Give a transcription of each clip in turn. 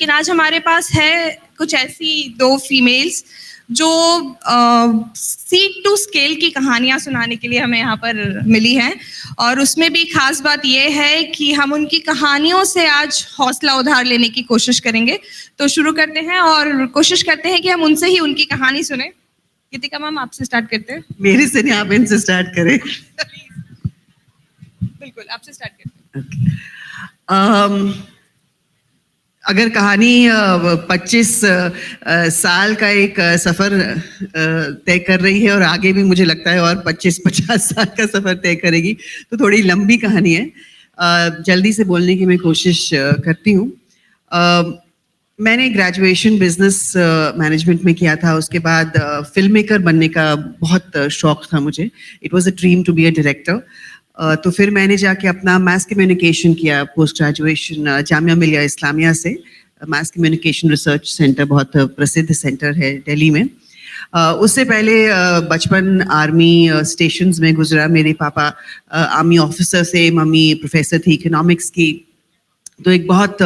लेकिन आज हमारे पास है कुछ ऐसी दो फीमेल्स जो सीड टू स्केल की कहानियां सुनाने के लिए हमें यहाँ पर मिली हैं। और उसमें भी खास बात यह है कि हम उनकी कहानियों से आज हौसला उधार लेने की कोशिश करेंगे। तो शुरू करते हैं और कोशिश करते हैं कि हम उनसे ही उनकी कहानी सुने। गीतिका मैम, आपसे स्टार्ट करते हैं। मेरे से नहीं, आप इनसे स्टार्ट करें। बिल्कुल, आपसे स्टार्ट करते हैं। अगर कहानी 25 साल का एक सफ़र तय कर रही है और आगे भी मुझे लगता है और 25-50 साल का सफ़र तय करेगी, तो थोड़ी लंबी कहानी है। जल्दी से बोलने की मैं कोशिश करती हूँ। मैंने ग्रेजुएशन बिजनेस मैनेजमेंट में किया था। उसके बाद फिल्म मेकर बनने का बहुत शौक था मुझे। It was a dream to be a director. तो फिर मैंने जाके अपना मास कम्युनिकेशन किया पोस्ट ग्रेजुएशन जामिया मिलिया इस्लामिया से। मास कम्युनिकेशन रिसर्च सेंटर बहुत प्रसिद्ध सेंटर है दिल्ली में। उससे पहले बचपन आर्मी स्टेशंस में गुजरा। मेरे पापा आर्मी ऑफिसर से, मम्मी प्रोफेसर थी इकोनॉमिक्स की। तो एक बहुत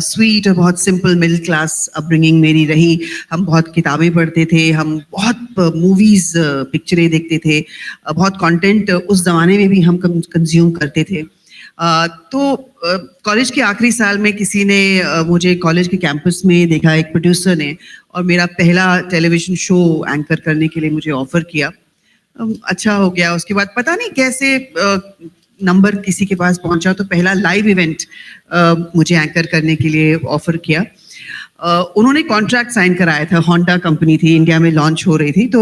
स्वीट और बहुत सिंपल मिडिल क्लास अपब्रिंगिंग मेरी रही। हम बहुत किताबें पढ़ते थे, हम बहुत मूवीज़ पिक्चरें देखते थे, बहुत कंटेंट उस ज़माने में भी हम कंज्यूम करते थे। तो कॉलेज के आखिरी साल में किसी ने मुझे कॉलेज के कैंपस में देखा, एक प्रोड्यूसर ने, और मेरा पहला टेलीविज़न शो एंकर करने के लिए मुझे ऑफ़र किया। अच्छा हो गया। उसके बाद पता नहीं कैसे नंबर किसी के पास पहुंचा, तो पहला लाइव इवेंट मुझे एंकर करने के लिए ऑफर किया। उन्होंने कॉन्ट्रैक्ट साइन कराया था। होंडा कंपनी थी, इंडिया में लॉन्च हो रही थी। तो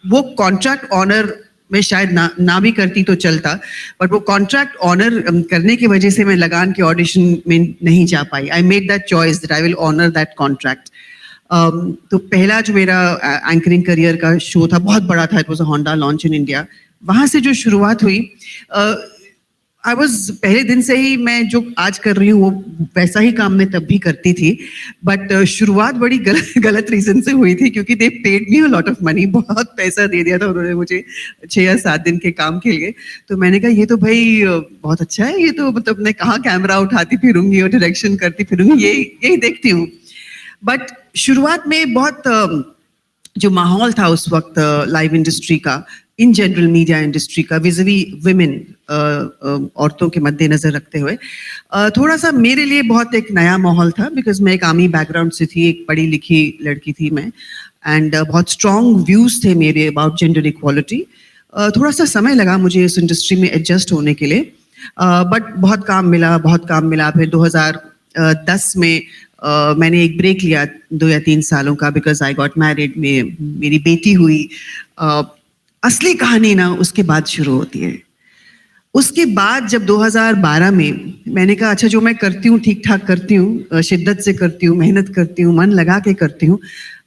वो कॉन्ट्रैक्ट ऑनर में शायद ना भी करती तो चलता, बट वो कॉन्ट्रैक्ट ऑनर करने की वजह से मैं लगान के ऑडिशन में नहीं जा पाई। I made that choice that I will honour that contract. तो पहला जो मेरा एंकरिंग करियर का शो था, बहुत बड़ा था। It was a Honda launch in India. वहाँ से जो शुरुआत हुई, आई वॉज पहले दिन से ही मैं जो आज कर रही हूँ वो वैसा ही काम मैं तब भी करती थी। बट शुरुआत बड़ी गलत रीज़न से हुई थी, क्योंकि दे paid me a lot of money. बहुत पैसा दे दिया था उन्होंने मुझे 6 या 7 दिन के काम के लिए। तो मैंने कहा ये तो भाई बहुत अच्छा है, ये तो मतलब मैं कहाँ कैमरा उठाती फिरूंगी और डायरेक्शन करती फिरूंगी, यही देखती हूँ। बट शुरुआत में बहुत जो माहौल था उस वक्त लाइव इंडस्ट्री का, इन जनरल मीडिया इंडस्ट्री का, विज़िवी विमेन, औरतों के मद्देनज़र रखते हुए, थोड़ा सा मेरे लिए बहुत एक नया माहौल था। बिकॉज मैं एक आर्मी बैकग्राउंड से थी, एक पढ़ी लिखी लड़की थी मैं, एंड बहुत स्ट्रॉन्ग व्यूज़ थे मेरे अबाउट जेंडर इक्वालिटी। थोड़ा सा समय लगा मुझे इस इंडस्ट्री में एडजस्ट होने के लिए, बट बहुत काम मिला। फिर 2010 में मैंने एक ब्रेक लिया 2 या 3 सालों का, बिकॉज आई गॉट मैरिड, मेरी बेटी हुई। असली कहानी ना उसके बाद शुरू होती है। उसके बाद जब 2012 में मैंने कहा अच्छा जो मैं करती हूँ ठीक ठाक करती हूँ, शिद्दत से करती हूँ, मेहनत करती हूँ, मन लगा के करती हूँ,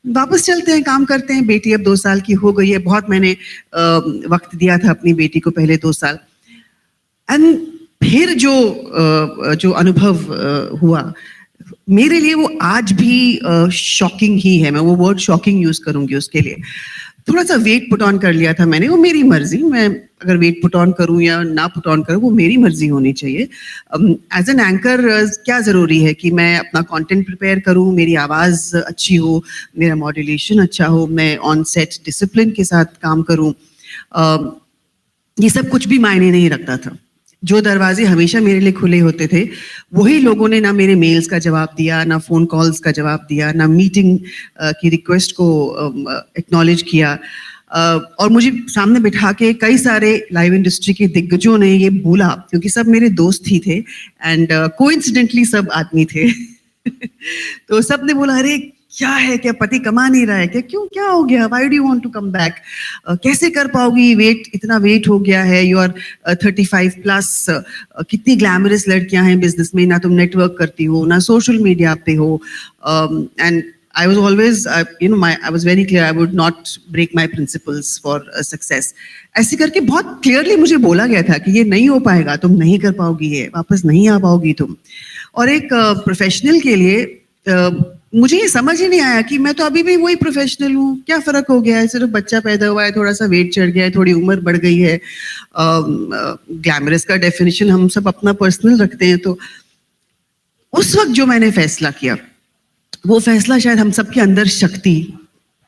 वापस चलते हैं, काम करते हैं। बेटी अब 2 साल की हो गई है। बहुत मैंने वक्त दिया था अपनी बेटी को पहले 2 साल। एंड फिर जो अनुभव हुआ मेरे लिए, वो आज भी शॉकिंग ही है। मैं वो वर्ड शॉकिंग यूज करूंगी उसके लिए। थोड़ा सा वेट पुट ऑन कर लिया था मैंने, वो मेरी मर्जी। मैं अगर वेट पुट ऑन करूं या ना पुट ऑन करूं, वो मेरी मर्जी होनी चाहिए। एज एन एंकर क्या ज़रूरी है कि मैं अपना कंटेंट प्रिपेयर करूं, मेरी आवाज़ अच्छी हो, मेरा मॉड्यूलेशन अच्छा हो, मैं ऑन सेट डिसिप्लिन के साथ काम करूं। ये सब कुछ भी मायने नहीं रखता था। जो दरवाजे हमेशा मेरे लिए खुले होते थे, वही लोगों ने ना मेरे मेल्स का जवाब दिया, ना फ़ोन कॉल्स का जवाब दिया, ना मीटिंग की रिक्वेस्ट को एक्नॉलेज किया। और मुझे सामने बिठा के कई सारे लाइव इंडस्ट्री के दिग्गजों ने ये बोला, क्योंकि सब मेरे दोस्त ही थे एंड कोइंसिडेंटली सब आदमी थे। तो सब ने बोला अरे क्या है, क्या पति कमा नहीं रहा है क्या, क्यों, क्या हो गया, why do you want to come back, कैसे कर पाओगी, इतना वेट हो गया है, यू आर 35 प्लस, कितनी ग्लैमरस लड़कियां हैं बिजनेस में, ना तुम नेटवर्क करती हो, ना सोशल मीडिया पे हो। And I was always, I was very clear, I would not break my principles for success. ऐसे करके बहुत क्लियरली मुझे बोला गया था कि ये नहीं हो पाएगा, तुम नहीं कर पाओगी, ये वापस नहीं आ पाओगी तुम। और एक प्रोफेशनल के लिए मुझे ये समझ ही नहीं आया कि मैं तो अभी भी वही प्रोफेशनल हूँ, क्या फ़र्क हो गया है, सिर्फ बच्चा पैदा हुआ है, थोड़ा सा वेट चढ़ गया है, थोड़ी उम्र बढ़ गई है। ग्लैमरस का डेफिनेशन हम सब अपना पर्सनल रखते हैं। तो उस वक्त जो मैंने फैसला किया वो फैसला शायद हम सबके अंदर शक्ति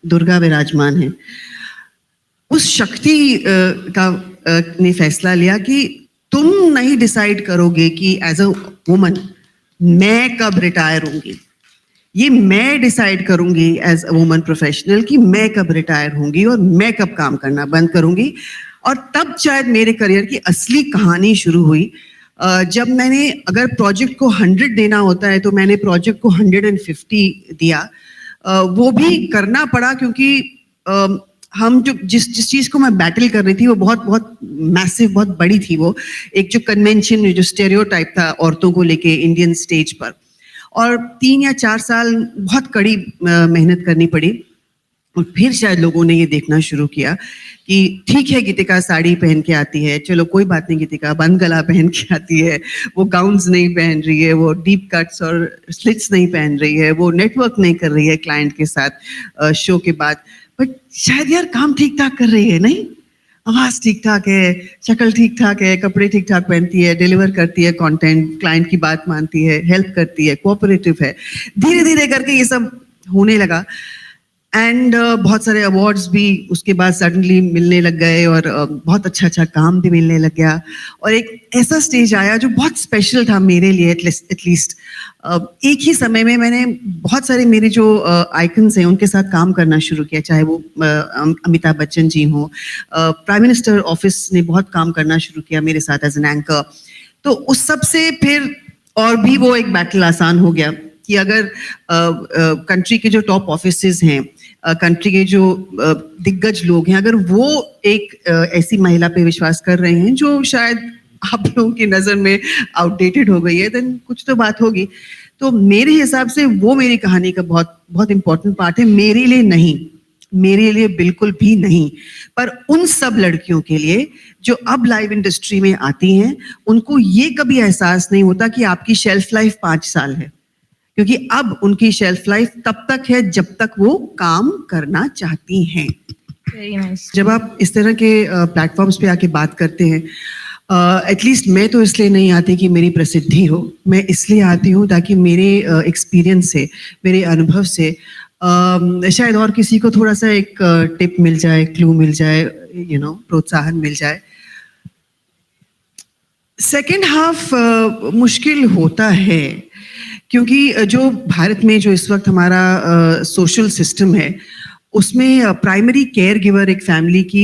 दुर्गा विराजमान है, उस शक्ति ने फैसला लिया कि तुम नहीं डिसाइड करोगे कि एज अ वुमन मैं कब रिटायर होंगी, ये मैं डिसाइड करूंगी एज अ वुमन प्रोफेशनल कि मैं कब रिटायर होंगी और मैं कब काम करना बंद करूंगी। और तब शायद मेरे करियर की असली कहानी शुरू हुई, जब मैंने, अगर प्रोजेक्ट को 100 देना होता है तो मैंने प्रोजेक्ट को 150 दिया। वो भी करना पड़ा क्योंकि हम जो जिस चीज़ को मैं बैटल कर रही थी वो बहुत बहुत मैसिव, बहुत बड़ी थी। वो एक जो कन्वेंशन, जो स्टेरियोटाइप था औरतों को लेके इंडियन स्टेज पर, और 3 या 4 साल बहुत कड़ी मेहनत करनी पड़ी। और फिर शायद लोगों ने ये देखना शुरू किया कि ठीक है गीतिका साड़ी पहन के आती है, चलो कोई बात नहीं, गीतिका बंद गला पहन के आती है, वो गाउन्स नहीं पहन रही है, वो डीप कट्स और स्लिट्स नहीं पहन रही है, वो नेटवर्क नहीं कर रही है क्लाइंट के साथ शो के बाद, बट शायद यार काम ठीक ठाक कर रही है, नहीं, आवाज ठीक ठाक है, शक्ल ठीक ठाक है, कपड़े ठीक ठाक पहनती है, डिलीवर करती है कंटेंट, क्लाइंट की बात मानती है, हेल्प करती है, कोऑपरेटिव है। धीरे धीरे करके ये सब होने लगा एंड बहुत सारे अवार्ड्स भी उसके बाद सडनली मिलने लग गए और बहुत अच्छा अच्छा काम भी मिलने लग गया। और एक ऐसा स्टेज आया जो बहुत स्पेशल था मेरे लिए, एटलीस्ट एक ही समय में मैंने बहुत सारे मेरे जो आइकन्स हैं उनके साथ काम करना शुरू किया, चाहे वो अमिताभ बच्चन जी हों, प्राइम मिनिस्टर ऑफिस ने बहुत काम करना शुरू किया मेरे साथ एज एन एंकर। तो उस सब से फिर और भी वो एक बैटल आसान हो गया कि अगर कंट्री के जो टॉप ऑफिसेज हैं, कंट्री के जो दिग्गज लोग हैं, अगर वो एक ऐसी महिला पे विश्वास कर रहे हैं जो शायद आप लोगों की नज़र में आउटडेटेड हो गई है, देन कुछ तो बात होगी। तो मेरे हिसाब से वो मेरी कहानी का बहुत बहुत इंपॉर्टेंट पार्ट है। मेरे लिए नहीं, मेरे लिए बिल्कुल भी नहीं, पर उन सब लड़कियों के लिए जो अब लाइव इंडस्ट्री में आती हैं, उनको ये कभी एहसास नहीं होता कि आपकी शेल्फ लाइफ 5 साल है, क्योंकि अब उनकी शेल्फ लाइफ तब तक है जब तक वो काम करना चाहती हैं। Very nice. जब आप इस तरह के प्लेटफॉर्म्स पे आके बात करते हैं, एटलीस्ट मैं तो इसलिए नहीं आती कि मेरी प्रसिद्धि हो, मैं इसलिए आती हूँ ताकि मेरे एक्सपीरियंस से, मेरे अनुभव से शायद और किसी को थोड़ा सा एक टिप मिल जाए, क्लू मिल जाए, प्रोत्साहन मिल जाए। सेकेंड हाफ मुश्किल होता है क्योंकि जो भारत में जो इस वक्त हमारा सोशल सिस्टम है, उसमें प्राइमरी केयर गिवर एक फैमिली की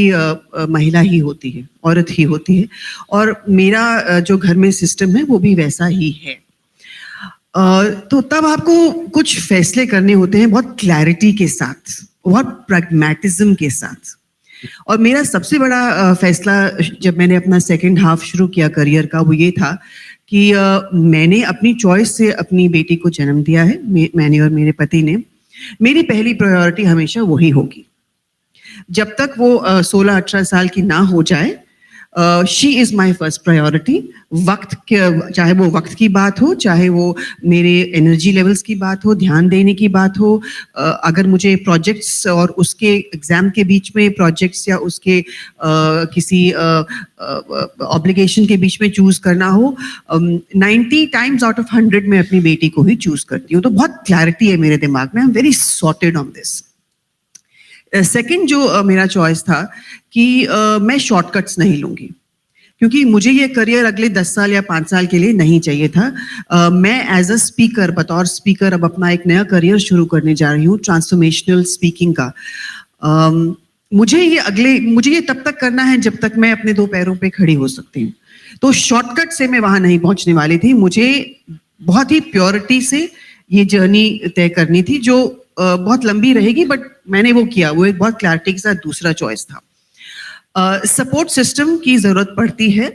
महिला ही होती है, औरत ही होती है, और मेरा जो घर में सिस्टम है वो भी वैसा ही है। तो तब आपको कुछ फैसले करने होते हैं बहुत क्लैरिटी के साथ, बहुत प्रैग्मेटिज्म के साथ। और मेरा सबसे बड़ा फैसला जब मैंने अपना सेकंड हाफ शुरू किया करियर का, वो ये था कि मैंने अपनी चॉइस से अपनी बेटी को जन्म दिया है, मैंने और मेरे पति ने। मेरी पहली प्रायोरिटी हमेशा वही होगी। जब तक वो 16-18 साल की ना हो जाए, she is my first priority. चाहे वो वक्त की बात हो, चाहे वो मेरे एनर्जी लेवल्स की बात हो, ध्यान देने की बात हो, अगर मुझे प्रोजेक्ट्स और उसके एग्ज़ाम के बीच में प्रोजेक्ट्स या उसके किसी ऑब्लिगेशन के बीच में चूज़ करना हो, 90 टाइम्स आउट ऑफ 100 मैं अपनी बेटी को ही चूज़ करती हूँ। तो बहुत क्लैरिटी है मेरे दिमाग में, I am very sorted on this. Second जो मेरा चॉइस था कि मैं शॉर्टकट्स नहीं लूँगी, क्योंकि मुझे ये करियर अगले 10 साल या 5 साल के लिए नहीं चाहिए था। मैं एज अ स्पीकर, बतौर स्पीकर अब अपना एक नया करियर शुरू करने जा रही हूँ, ट्रांसफॉर्मेशनल स्पीकिंग का। मुझे ये तब तक करना है जब तक मैं अपने 2 पैरों पे खड़ी हो सकती हूँ। तो शॉर्टकट से मैं वहाँ नहीं पहुँचने वाली थी। मुझे बहुत ही प्योरिटी से ये जर्नी तय करनी थी, जो बहुत लंबी रहेगी, बट मैंने वो किया। वो एक बहुत क्लैरिटी के साथ दूसरा चॉइस था। सपोर्ट सिस्टम की ज़रूरत पड़ती है,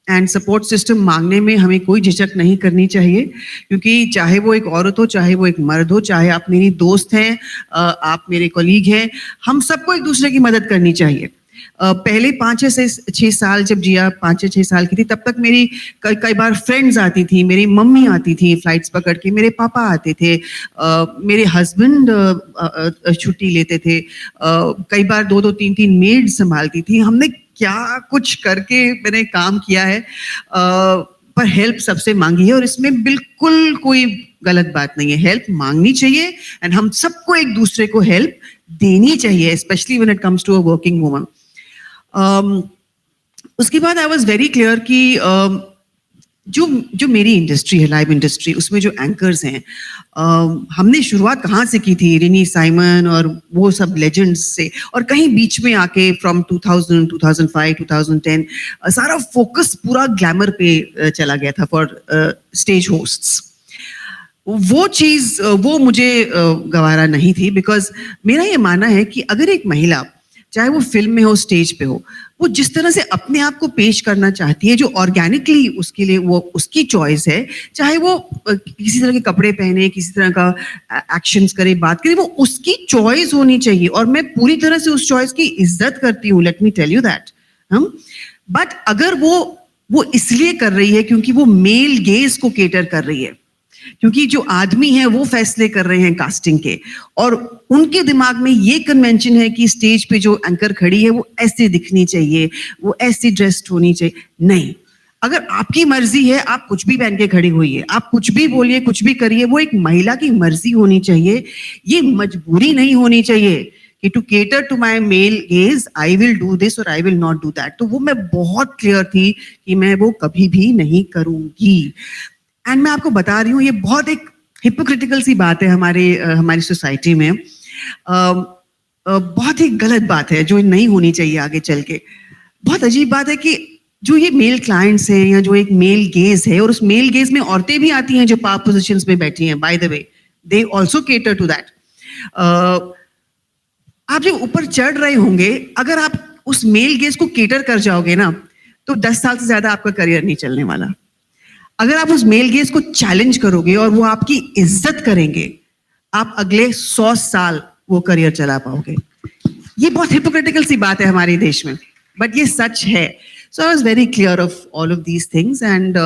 एंड सपोर्ट सिस्टम मांगने में हमें कोई झिझक नहीं करनी चाहिए, क्योंकि चाहे वो एक औरत हो, चाहे वो एक मर्द हो, चाहे आप मेरी दोस्त हैं, आप मेरे कलीग हैं, हम सबको एक दूसरे की मदद करनी चाहिए। पहले 5 से 6 साल जब जिया, 5 या 6 साल की थी, तब तक मेरी कई बार फ्रेंड्स आती थी, मेरी मम्मी आती थी फ्लाइट्स पकड़ के, मेरे पापा आते थे, मेरे हस्बैंड छुट्टी लेते थे, कई बार 2-2, 3-3 मेड संभालती थी। हमने क्या कुछ करके मैंने काम किया है। पर हेल्प सबसे मांगी है और इसमें बिल्कुल कोई गलत बात नहीं है. हेल्प मांगनी चाहिए एंड हम सबको एक दूसरे को हेल्प देनी चाहिए, specially when it comes to a working woman. उसके बाद आई वाज वेरी क्लियर कि जो मेरी इंडस्ट्री है, लाइव इंडस्ट्री, उसमें जो एंकर्स हैं, हमने शुरुआत कहाँ से की थी, रिनी साइमन और वो सब लेजेंड्स से, और कहीं बीच में आके फ्रॉम 2000, 2005, 2010 सारा फोकस पूरा ग्लैमर पे चला गया था फॉर स्टेज होस्ट्स. वो चीज़ वो मुझे गवारा नहीं थी, बिकॉज मेरा ये मानना है कि अगर एक महिला, चाहे वो फिल्म में हो, स्टेज पे हो, वो जिस तरह से अपने आप को पेश करना चाहती है, जो ऑर्गेनिकली उसके लिए वो उसकी चॉइस है, चाहे वो किसी तरह के कपड़े पहने, किसी तरह का एक्शंस करे, बात करे, वो उसकी चॉइस होनी चाहिए और मैं पूरी तरह से उस चॉइस की इज्जत करती हूँ, let me tell you that. But अगर वो इसलिए कर रही है क्योंकि वो मेल गेज को केटर कर रही है, क्योंकि जो आदमी है वो फैसले कर रहे हैं कास्टिंग के, और उनके दिमाग में ये कन्वेंशन है कि स्टेज पे जो एंकर खड़ी है वो ऐसे दिखनी चाहिए, वो ऐसी ड्रेस्ड होनी चाहिए. नहीं, अगर आपकी मर्जी है, आप कुछ भी पहन के खड़ी हुई है, आप कुछ भी बोलिए, कुछ भी करिए, वो एक महिला की मर्जी होनी चाहिए. ये मजबूरी नहीं होनी चाहिए कि to cater to my male gaze I will do this और I will not do that. तो वो मैं बहुत क्लियर थी कि मैं वो कभी भी नहीं करूंगी. एंड मैं आपको बता रही हूँ, ये बहुत एक हिपोक्रिटिकल सी बात है हमारी सोसाइटी में. बहुत ही गलत बात है जो नहीं होनी चाहिए आगे चल के. बहुत अजीब बात है कि जो ये मेल क्लाइंट्स हैं या जो एक मेल गेज है, और उस मेल गेज में औरतें भी आती हैं जो पावर पोजीशंस में बैठी हैं, by the way they also cater to that. आप जब ऊपर चढ़ रहे होंगे, अगर आप उस मेल गेज को केटर कर जाओगे ना, तो 10 साल से ज्यादा आपका करियर नहीं चलने वाला. अगर आप उस मेल गेज को चैलेंज करोगे और वो आपकी इज्जत करेंगे, आप अगले 100 साल वो करियर चला पाओगे. ये बहुत हिपोक्रिटिकल सी बात है हमारे देश में, बट ये सच है. So I was very clear of all of these things, and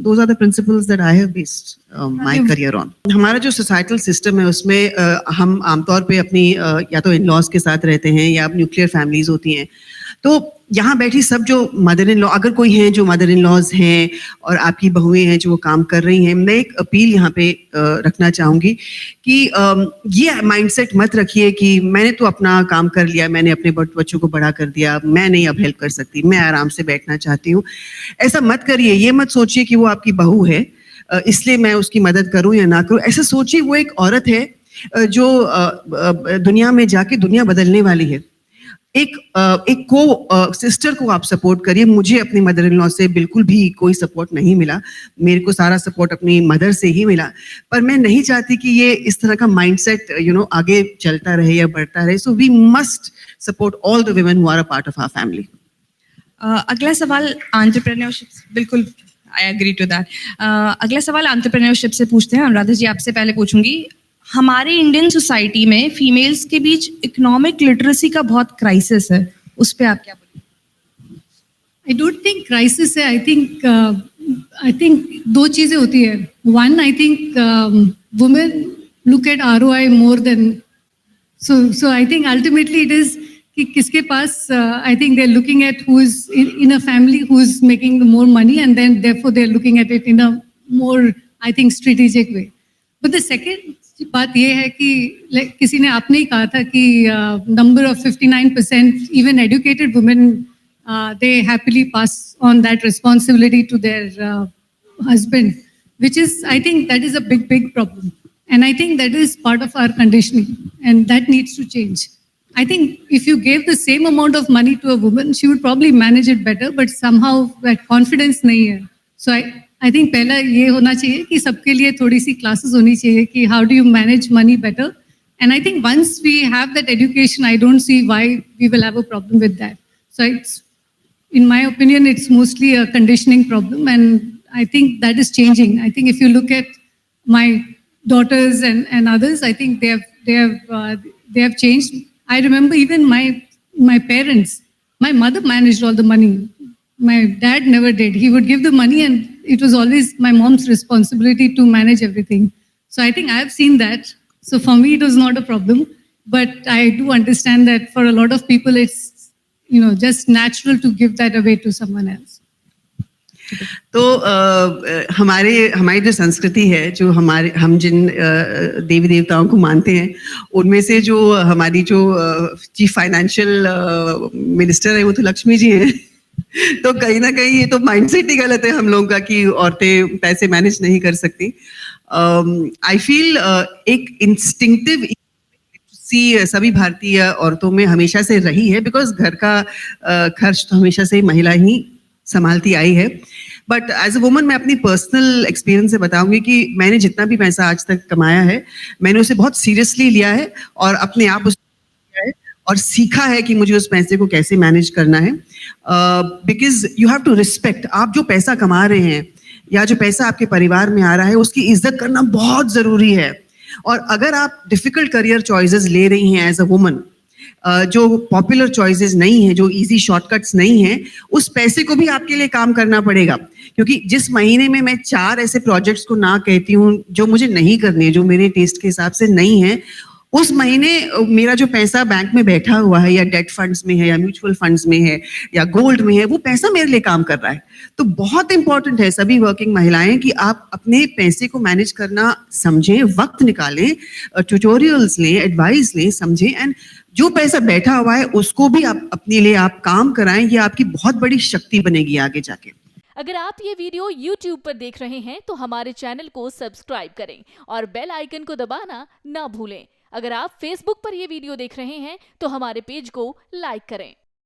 those are the principles that I have based my career on. हमारा जो societal system है उसमें हम आमतौर पे अपनी या तो in-laws के साथ रहते हैं या न्यूक्लियर फैमिलीज होती हैं. तो यहाँ बैठी सब जो मदर इन लॉ, अगर कोई हैं जो मदर इन लॉज हैं और आपकी बहुएं हैं जो वो काम कर रही हैं, मैं एक अपील यहाँ पे रखना चाहूँगी कि ये माइंडसेट मत रखिए कि मैंने तो अपना काम कर लिया, मैंने अपने बच्चों को बड़ा कर दिया, मैं नहीं अब हेल्प कर सकती, मैं आराम से बैठना चाहती हूँ. ऐसा मत करिए. ये मत सोचिए कि वो आपकी बहू है इसलिए मैं उसकी मदद करूँ या ना करूँ. ऐसा सोचिए वो एक औरत है जो दुनिया में जाके दुनिया बदलने वाली है. एक को सिस्टर को आप सपोर्ट करिए. मुझे अपनी मदर इन लॉ से बिल्कुल भी कोई सपोर्ट नहीं मिला, मेरे को सारा सपोर्ट अपनी मदर से ही मिला. पर मैं नहीं चाहती कि ये इस तरह का माइंडसेट आगे चलता रहे या बढ़ता रहे. So we must support all the women who are a part of our family. अगला सवाल एंटरप्रेन्योरशिप, बिल्कुल आई एग्री टू दैट. अगला सवाल एंटरप्रेन्योरशिप से पूछते हैं. अनुराधा जी, आपसे पहले पूछूंगी, हमारे इंडियन सोसाइटी में फीमेल्स के बीच इकोनॉमिक लिटरेसी का बहुत क्राइसिस है, उस पे आप क्या बोलेंगे? आई डोंट थिंक क्राइसिस है. आई थिंक दो चीजें होती है. One, I think women look at ROI more then, so I think ultimately it is कि किसके पास, I think they are looking at who is in a family who is making more money, and then therefore they are looking at it in a more, I think, strategic way. But the second बात ये है कि किसी ने आपने ही कहा था कि number of 59% even educated women they happily pass on that responsibility to their husband, which is, I think that is a big problem, and I think that is part of our conditioning, and that needs to change. I think if you gave the same amount of money to a woman, she would probably manage it better, but somehow that confidence nahi hai. So I think पहला ये होना चाहिए कि सबके लिए थोड़ी सी classes होनी चाहिए कि how do you manage money better, and I think once we have that education, I don't see why we will have a problem with that. So it's, in my opinion, it's mostly a conditioning problem, and I think that is changing. I think if you look at my daughters and others, I think they have changed. I remember even my parents, my mother managed all the money. My dad never did. He would give the money, and it was always my mom's responsibility to manage everything. So I think I have seen that. So for me, it was not a problem. But I do understand that for a lot of people, it's just natural to give that away to someone else. तो हमारी जो संस्कृति है, जो हम जिन देवी देवताओं को मानते हैं, उनमें से जो हमारी जो चीफ फाइनेंशियल मिनिस्टर है वो तो लक्ष्मी जी हैं। तो कहीं ना कहीं ये तो माइंडसेट ही गलत है हम लोगों का कि औरतें पैसे मैनेज नहीं कर सकती। आई फील एक इंस्टिंक्टिव सभी भारतीय औरतों में हमेशा से रही है, बिकॉज घर का खर्च तो हमेशा से महिला ही संभालती आई है। बट एज अ वुमन मैं अपनी पर्सनल एक्सपीरियंस से बताऊंगी कि मैंने जितना भी पैसा आज तक कमाया है, मैंने उसे बहुत सीरियसली लिया है और अपने आप उसे किया है और सीखा है कि मुझे उस पैसे को कैसे मैनेज करना है। Because you have to respect, आप जो पैसा कमा रहे हैं या जो पैसा आपके परिवार में आ रहा है उसकी इज्जत करना बहुत जरूरी है। और अगर आप डिफिकल्ट करियर चॉइसेस ले रही हैं एज अ वुमन, जो पॉपुलर चॉइसेस नहीं है, जो इजी शॉर्टकट्स नहीं है, उस पैसे को भी आपके लिए काम करना पड़ेगा। क्योंकि जिस महीने में मैं 4 ऐसे प्रोजेक्ट्स को ना कहती हूँ जो मुझे नहीं करने, जो मेरे टेस्ट के हिसाब से नहीं है, उस महीने मेरा जो पैसा बैंक में बैठा हुआ है या डेट फंड्स में है या म्यूचुअल फंड्स में है या गोल्ड में है, वो पैसा मेरे लिए काम कर रहा है। तो बहुत इंपॉर्टेंट है सभी वर्किंग महिलाएं कि आप अपने पैसे को मैनेज करना समझें, वक्त निकालें, ट्यूटोरियल्स लें, एडवाइस लें, समझें, एंड जो पैसा बैठा हुआ है उसको भी आप अपने लिए आप काम कराएं। ये आपकी बहुत बड़ी शक्ति बनेगी आगे जाके। अगर आप ये वीडियो YouTube पर देख रहे हैं तो हमारे चैनल को सब्सक्राइब करें और बेल आइकन को दबाना ना भूलें। अगर आप Facebook पर ये वीडियो देख रहे हैं तो हमारे पेज को लाइक करें।